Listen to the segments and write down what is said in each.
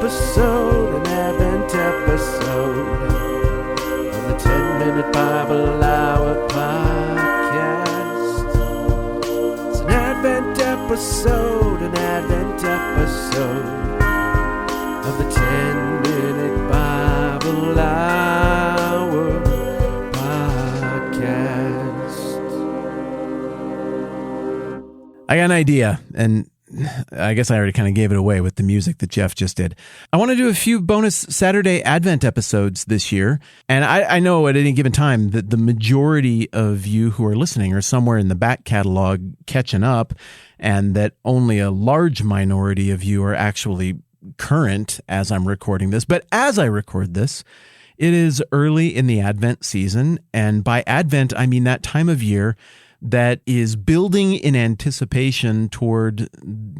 episode, an Advent episode of the 10-Minute Bible Hour podcast. It's an Advent episode of the 10-Minute Bible Hour podcast. I got an idea, and I guess I already kind of gave it away with the music that Jeff just did. I want to do a few bonus Saturday Advent episodes this year. And I know at any given time that the majority of you who are listening are somewhere in the back catalog catching up, and that only a large minority of you are actually current as I'm recording this. But as I record this, it is early in the Advent season. And by Advent, I mean that time of year that is building in anticipation toward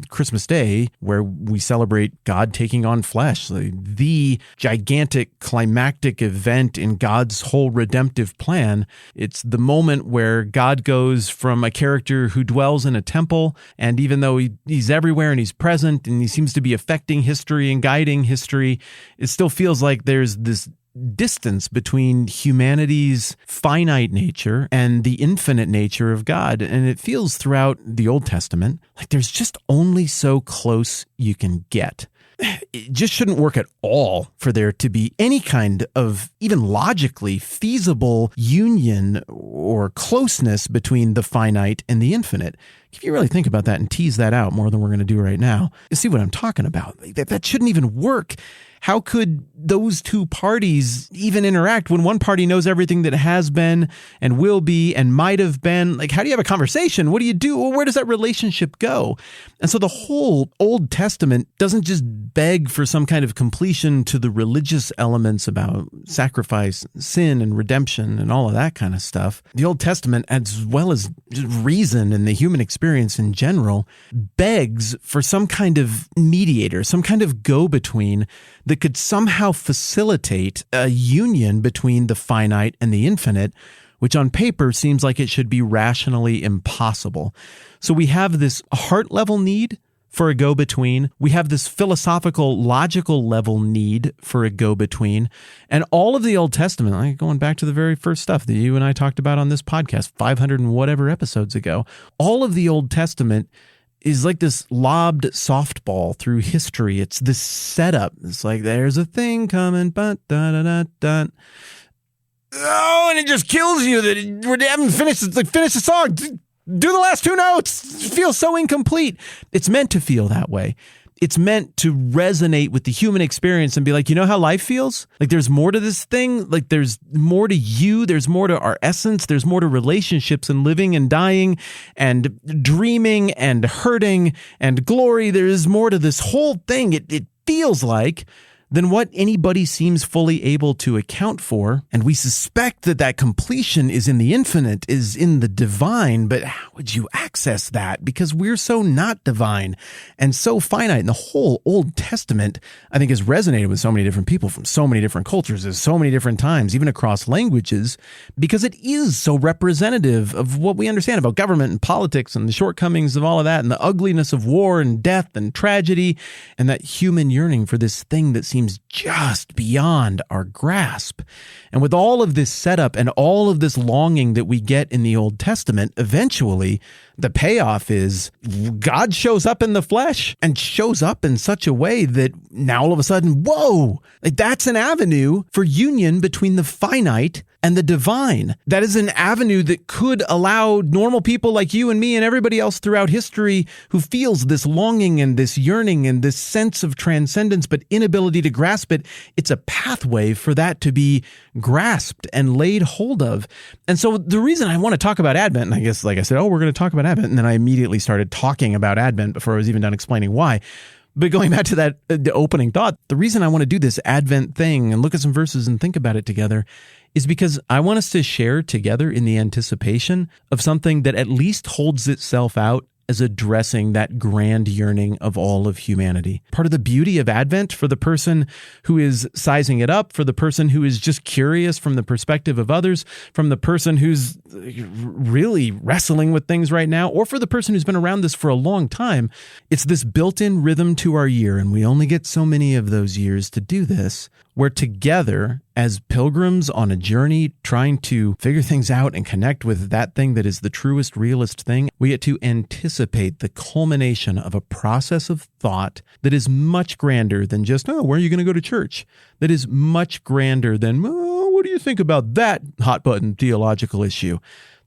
Christmas Day, where we celebrate God taking on flesh, the gigantic climactic event in God's whole redemptive plan. It's the moment where God goes from a character who dwells in a temple, and even though he's everywhere and he's present and he seems to be affecting history and guiding history, it still feels like there's this distance between humanity's finite nature and the infinite nature of God. And it feels throughout the Old Testament like there's just only so close you can get. It just shouldn't work at all for there to be any kind of even logically feasible union or closeness between the finite and the infinite. If you really think about that and tease that out more than we're going to do right now, you see what I'm talking about. That shouldn't even work. How could those two parties even interact when one party knows everything that has been and will be and might have been? Like, how do you have a conversation? What do you do? Well, where does that relationship go? And so the whole Old Testament doesn't just beg for some kind of completion to the religious elements about sacrifice, sin, and redemption and all of that kind of stuff. The Old Testament, as well as reason and the human experience in general, begs for some kind of mediator, some kind of go-between that could somehow facilitate a union between the finite and the infinite, which on paper seems like it should be rationally impossible. So we have this heart-level need for a go-between. We have this philosophical, logical level need for a go-between. And all of the Old Testament, like going back to the very first stuff that you and I talked about on this podcast 500 and whatever episodes ago, all of the Old Testament is like this lobbed softball through history. It's this setup. It's like, there's a thing coming, but da-da-da-da. Oh, and it just kills you that we haven't finished. It's like, finish the song. Do the last two notes. It feels so incomplete. It's meant to feel that way. It's meant to resonate with the human experience and be like, you know how life feels? Like there's more to this thing. Like there's more to you. There's more to our essence. There's more to relationships and living and dying and dreaming and hurting and glory. There's more to this whole thing. It feels like than what anybody seems fully able to account for. And we suspect that that completion is in the infinite, is in the divine. But how would you access that? Because we're so not divine and so finite. And the whole Old Testament, I think, has resonated with so many different people from so many different cultures at so many different times, even across languages, because it is so representative of what we understand about government and politics and the shortcomings of all of that and the ugliness of war and death and tragedy and that human yearning for this thing that seems just beyond our grasp. And with all of this setup and all of this longing that we get in the Old Testament, eventually the payoff is God shows up in the flesh and shows up in such a way that now all of a sudden, whoa, like that's an avenue for union between the finite and the divine. That is an avenue that could allow normal people like you and me and everybody else throughout history who feels this longing and this yearning and this sense of transcendence but inability to grasp it. It's a pathway for that to be grasped and laid hold of. And so the reason I want to talk about Advent, and I guess like I said, we're going to talk about Advent, and then I immediately started talking about Advent before I was even done explaining why. But going back to that the opening thought, the reason I want to do this Advent thing and look at some verses and think about it together is because I want us to share together in the anticipation of something that at least holds itself out as addressing that grand yearning of all of humanity. Part of the beauty of Advent for the person who is sizing it up, for the person who is just curious from the perspective of others, from the person who's really wrestling with things right now, or for the person who's been around this for a long time, it's this built-in rhythm to our year, and we only get so many of those years to do this, where together as pilgrims on a journey trying to figure things out and connect with that thing that is the truest, realest thing, we get to anticipate the culmination of a process of thought that is much grander than just, oh, where are you going to go to church? That is much grander than, oh, what do you think about that hot button theological issue?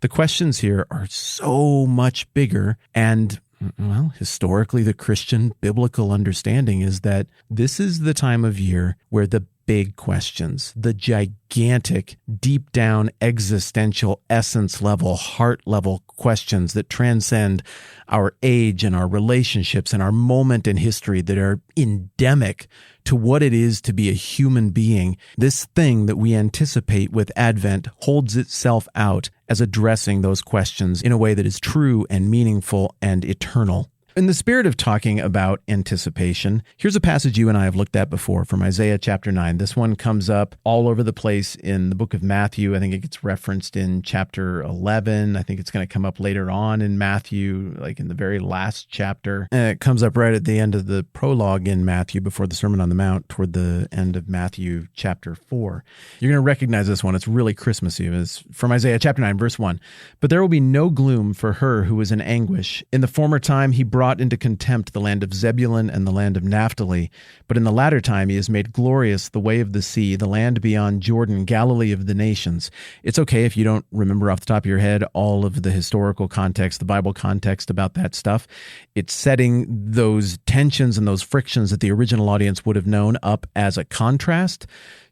The questions here are so much bigger, and well, historically, the Christian biblical understanding is that this is the time of year where the big questions, the gigantic, deep down, existential, essence level, heart level questions that transcend our age and our relationships and our moment in history, that are endemic to what it is to be a human being. This thing that we anticipate with Advent holds itself out as addressing those questions in a way that is true and meaningful and eternal. In the spirit of talking about anticipation, here's a passage you and I have looked at before from Isaiah chapter 9. This one comes up all over the place in the book of Matthew. I think it gets referenced in chapter 11. I think it's going to come up later on in Matthew, like in the very last chapter. And it comes up right at the end of the prologue in Matthew before the Sermon on the Mount, toward the end of Matthew chapter 4. You're going to recognize this one. It's really Christmassy. It's from Isaiah chapter 9, verse 1. But there will be no gloom for her who is in anguish. In the former time he brought into contempt the land of Zebulun and the land of Naphtali, but in the latter time he has made glorious the way of the sea, the land beyond Jordan, Galilee of the nations. It's okay if you don't remember off the top of your head all of the historical context, the Bible context about that stuff. It's setting those tensions and those frictions that the original audience would have known up as a contrast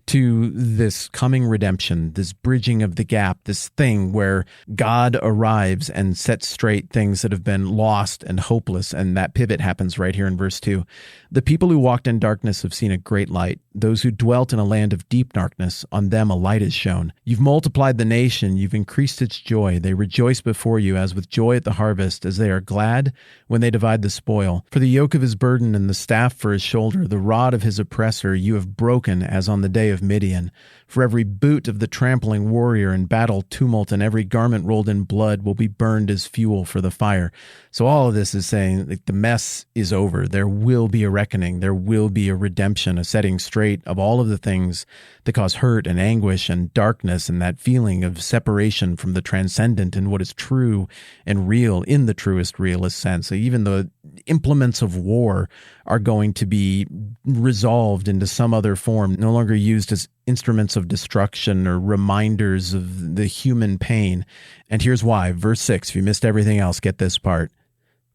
to this coming redemption, this bridging of the gap, this thing where God arrives and sets straight things that have been lost and hopeless, and that pivot happens right here in verse 2. The people who walked in darkness have seen a great light. Those who dwelt in a land of deep darkness, on them a light is shone. You've multiplied the nation, you've increased its joy. They rejoice before you as with joy at the harvest, as they are glad when they divide the spoil. For the yoke of his burden and the staff for his shoulder, the rod of his oppressor, you have broken as on the day of Midian. For every boot of the trampling warrior and battle tumult and every garment rolled in blood will be burned as fuel for the fire. So all of this is saying that the mess is over. There will be a reckoning. There will be a redemption, a setting straight of all of the things that cause hurt and anguish and darkness and that feeling of separation from the transcendent and what is true and real in the truest, realist sense. So even the implements of war are going to be resolved into some other form, no longer used as instruments of destruction or reminders of the human pain. And here's why. Verse 6, if you missed everything else, get this part.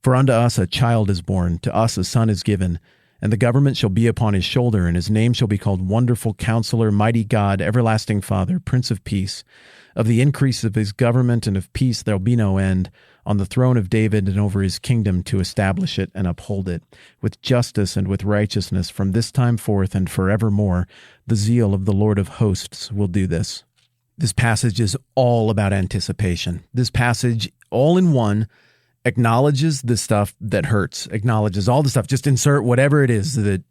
For unto us a child is born, to us a son is given, and the government shall be upon his shoulder, and his name shall be called Wonderful Counselor, Mighty God, Everlasting Father, Prince of Peace. Of the increase of his government and of peace there will be no end, on the throne of David and over his kingdom, to establish it and uphold it with justice and with righteousness from this time forth and forevermore. The zeal of the Lord of hosts will do this. This passage is all about anticipation. This passage, all in one, acknowledges the stuff that hurts, acknowledges all the stuff. Just insert whatever it is that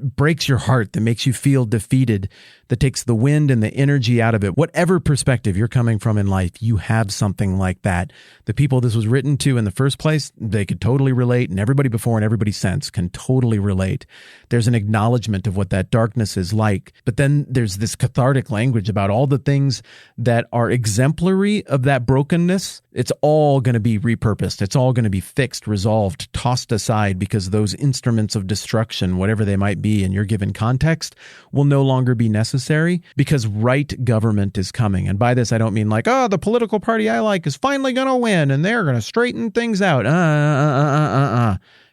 breaks your heart, that makes you feel defeated, that takes the wind and the energy out of it. Whatever perspective you're coming from in life, you have something like that. The people this was written to in the first place, they could totally relate, and everybody before and everybody since can totally relate. There's an acknowledgement of what that darkness is like. But then there's this cathartic language about all the things that are exemplary of that brokenness. It's all going to be repurposed. It's all going to be fixed, resolved, tossed aside, because those instruments of destruction, whatever they might be in your given context, will no longer be necessary, because right government is coming. And by this, I don't mean like, the political party I like is finally going to win and they're going to straighten things out.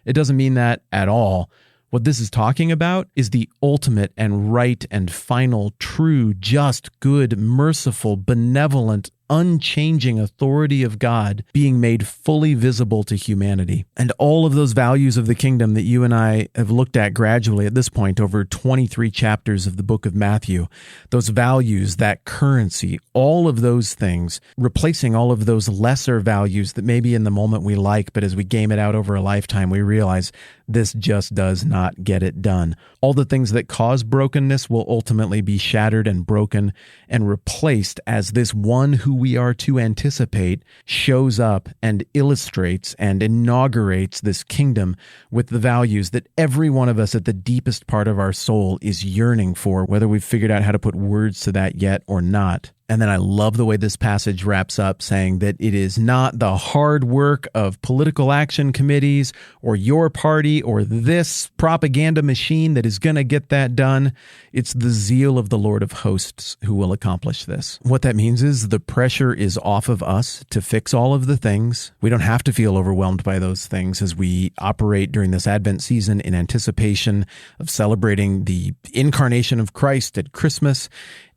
It doesn't mean that at all. What this is talking about is the ultimate and right and final, true, just, good, merciful, benevolent, unchanging authority of God being made fully visible to humanity. And all of those values of the kingdom that you and I have looked at gradually at this point over 23 chapters of the book of Matthew, those values, that currency, all of those things, replacing all of those lesser values that maybe in the moment we like, but as we game it out over a lifetime, we realize this just does not get it done. All the things that cause brokenness will ultimately be shattered and broken and replaced as this one who we are to anticipate shows up and illustrates and inaugurates this kingdom with the values that every one of us at the deepest part of our soul is yearning for, whether we've figured out how to put words to that yet or not. And then I love the way this passage wraps up, saying that it is not the hard work of political action committees or your party or this propaganda machine that is going to get that done. It's the zeal of the Lord of hosts who will accomplish this. What that means is the pressure is off of us to fix all of the things. We don't have to feel overwhelmed by those things as we operate during this Advent season in anticipation of celebrating the incarnation of Christ at Christmas.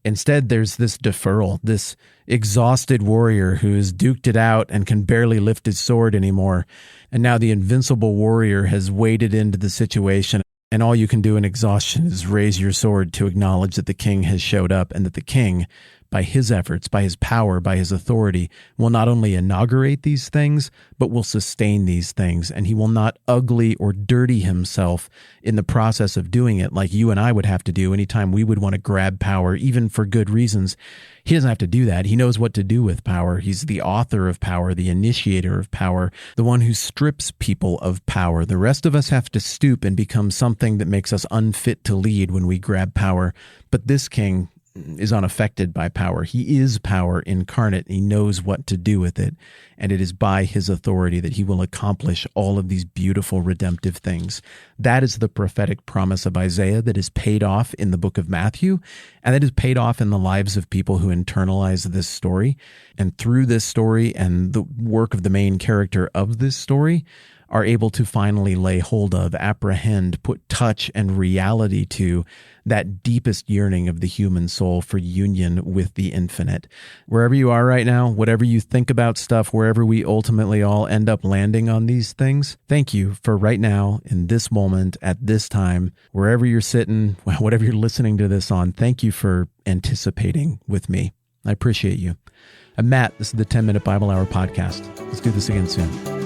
Instead, there's this deferral, this exhausted warrior who has duked it out and can barely lift his sword anymore. And now the invincible warrior has waded into the situation, and all you can do in exhaustion is raise your sword to acknowledge that the king has showed up and that the king, by his efforts, by his power, by his authority, will not only inaugurate these things, but will sustain these things. And he will not ugly or dirty himself in the process of doing it like you and I would have to do anytime we would want to grab power, even for good reasons. He doesn't have to do that. He knows what to do with power. He's the author of power, the initiator of power, the one who strips people of power. The rest of us have to stoop and become something that makes us unfit to lead when we grab power. But this king is unaffected by power. He is power incarnate. He knows what to do with it. And it is by his authority that he will accomplish all of these beautiful redemptive things. That is the prophetic promise of Isaiah that is paid off in the book of Matthew, and that is paid off in the lives of people who internalize this story. And through this story and the work of the main character of this story, are able to finally lay hold of, apprehend, put touch and reality to that deepest yearning of the human soul for union with the infinite. Wherever you are right now, whatever you think about stuff, wherever we ultimately all end up landing on these things, thank you for right now, in this moment, at this time, wherever you're sitting, whatever you're listening to this on, thank you for anticipating with me. I appreciate you. I'm Matt. This is the 10-Minute Bible Hour podcast. Let's do this again soon.